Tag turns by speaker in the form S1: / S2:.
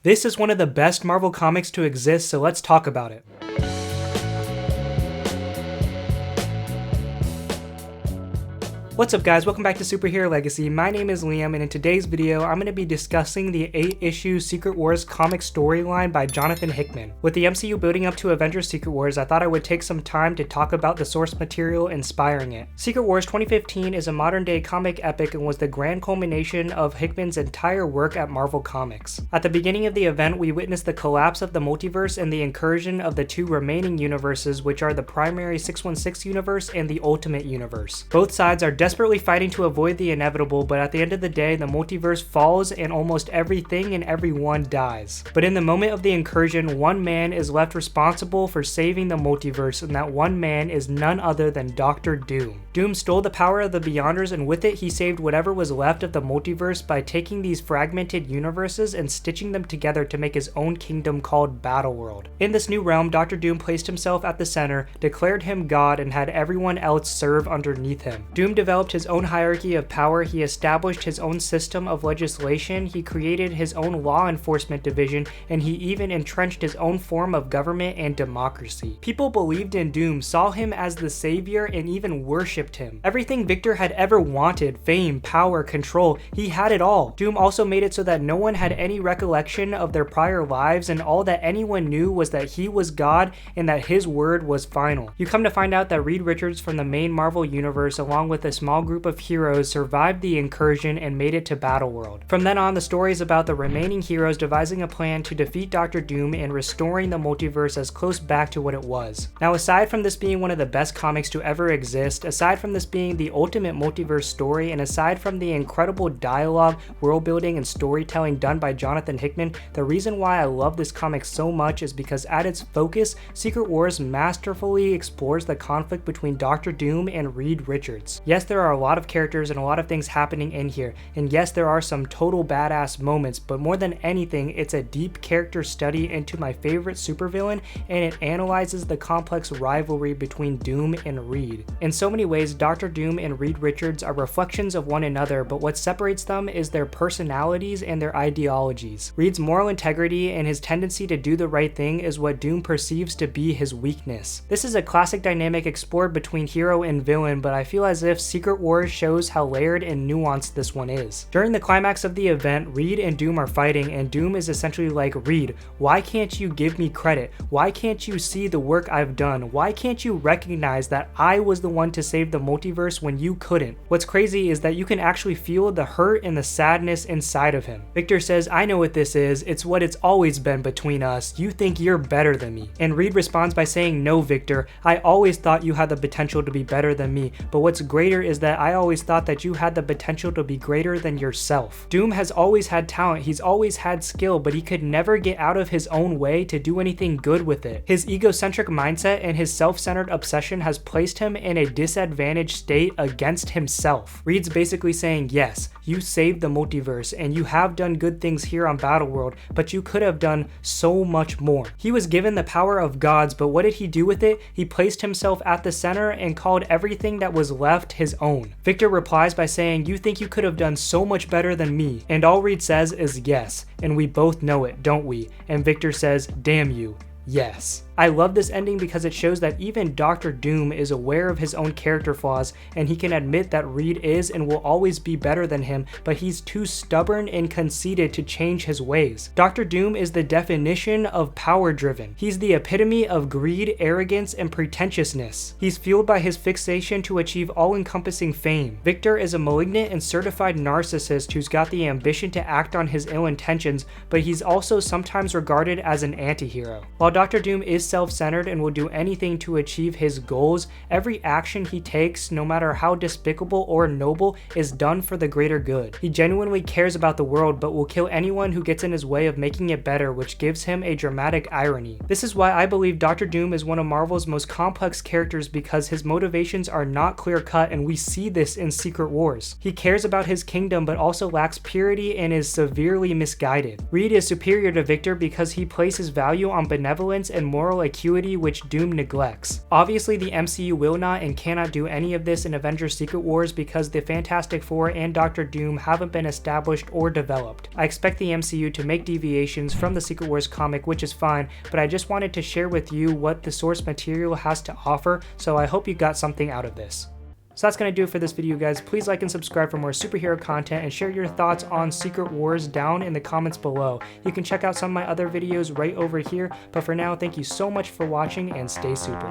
S1: This is one of the best Marvel comics to exist, so let's talk about it. What's up guys, welcome back to Superhero Legacy. My name is Liam, and in today's video, I'm going to be discussing the 8-issue Secret Wars comic storyline by Jonathan Hickman. With the MCU building up to Avengers Secret Wars, I thought I would take some time to talk about the source material inspiring it. Secret Wars 2015 is a modern day comic epic and was the grand culmination of Hickman's entire work at Marvel Comics. At the beginning of the event, we witnessed the collapse of the multiverse and the incursion of the two remaining universes, which are the primary 616 universe and the Ultimate Universe. Both sides are desperately fighting to avoid the inevitable, but at the end of the day, the multiverse falls and almost everything and everyone dies. But in the moment of the incursion, one man is left responsible for saving the multiverse, and that one man is none other than Dr. Doom. Doom stole the power of the Beyonders, and with it, he saved whatever was left of the multiverse by taking these fragmented universes and stitching them together to make his own kingdom called Battleworld. In this new realm, Dr. Doom placed himself at the center, declared him God, and had everyone else serve underneath him. Doom developed his own hierarchy of power, he established his own system of legislation, he created his own law enforcement division, and he even entrenched his own form of government and democracy. People believed in Doom, saw him as the savior, and even worshipped him. Everything Victor had ever wanted, fame, power, control, he had it all. Doom also made it so that no one had any recollection of their prior lives, and all that anyone knew was that he was God and that his word was final. You come to find out that Reed Richards from the main Marvel universe, along with a small group of heroes, survived the incursion and made it to Battleworld. From then on, the story is about the remaining heroes devising a plan to defeat Dr. Doom and restoring the multiverse as close back to what it was. Now, aside from this being one of the best comics to ever exist, aside from this being the ultimate multiverse story, and aside from the incredible dialogue, world building, and storytelling done by Jonathan Hickman, the reason why I love this comic so much is because at its focus, Secret Wars masterfully explores the conflict between Dr. Doom and Reed Richards. Yes, there are a lot of characters and a lot of things happening in here, and yes, there are some total badass moments, but more than anything, it's a deep character study into my favorite supervillain, and it analyzes the complex rivalry between Doom and Reed. In so many ways, Dr. Doom and Reed Richards are reflections of one another, but what separates them is their personalities and their ideologies. Reed's moral integrity and his tendency to do the right thing is what Doom perceives to be his weakness. This is a classic dynamic explored between hero and villain, but I feel as if Secret Wars shows how layered and nuanced this one is. During the climax of the event, Reed and Doom are fighting, and Doom is essentially like, Reed, why can't you give me credit? Why can't you see the work I've done? Why can't you recognize that I was the one to save the multiverse when you couldn't? What's crazy is that you can actually feel the hurt and the sadness inside of him. Victor says, I know what this is. It's what it's always been between us. You think you're better than me. And Reed responds by saying, no, Victor, I always thought you had the potential to be better than me, but what's greater is that I always thought that you had the potential to be greater than yourself. Doom has always had talent, he's always had skill, but he could never get out of his own way to do anything good with it. His egocentric mindset and his self-centered obsession has placed him in a disadvantaged state against himself. Reed's basically saying, yes, you saved the multiverse and you have done good things here on Battleworld, but you could have done so much more. He was given the power of gods, but what did he do with it? He placed himself at the center and called everything that was left his own. Victor replies by saying, you think you could have done so much better than me, and all Reed says is yes, and we both know it, don't we? And Victor says, damn you, yes. I love this ending because it shows that even Dr. Doom is aware of his own character flaws, and he can admit that Reed is and will always be better than him, but he's too stubborn and conceited to change his ways. Dr. Doom is the definition of power-driven. He's the epitome of greed, arrogance, and pretentiousness. He's fueled by his fixation to achieve all-encompassing fame. Victor is a malignant and certified narcissist who's got the ambition to act on his ill intentions, but he's also sometimes regarded as an anti-hero. While Dr. Doom is self-centered and will do anything to achieve his goals, every action he takes, no matter how despicable or noble, is done for the greater good. He genuinely cares about the world, but will kill anyone who gets in his way of making it better, which gives him a dramatic irony. This is why I believe Dr. Doom is one of Marvel's most complex characters, because his motivations are not clear-cut, and we see this in Secret Wars. He cares about his kingdom, but also lacks purity and is severely misguided. Reed is superior to Victor because he places value on benevolence benevolence and moral acuity which Doom neglects. Obviously, the MCU will not and cannot do any of this in Avengers Secret Wars because the Fantastic Four and Doctor Doom haven't been established or developed. I expect the MCU to make deviations from the Secret Wars comic, which is fine, but I just wanted to share with you what the source material has to offer, so I hope you got something out of this. So that's going to do it for this video, guys. Please like and subscribe for more superhero content and share your thoughts on Secret Wars down in the comments below. You can check out some of my other videos right over here, but for now, thank you so much for watching and stay super.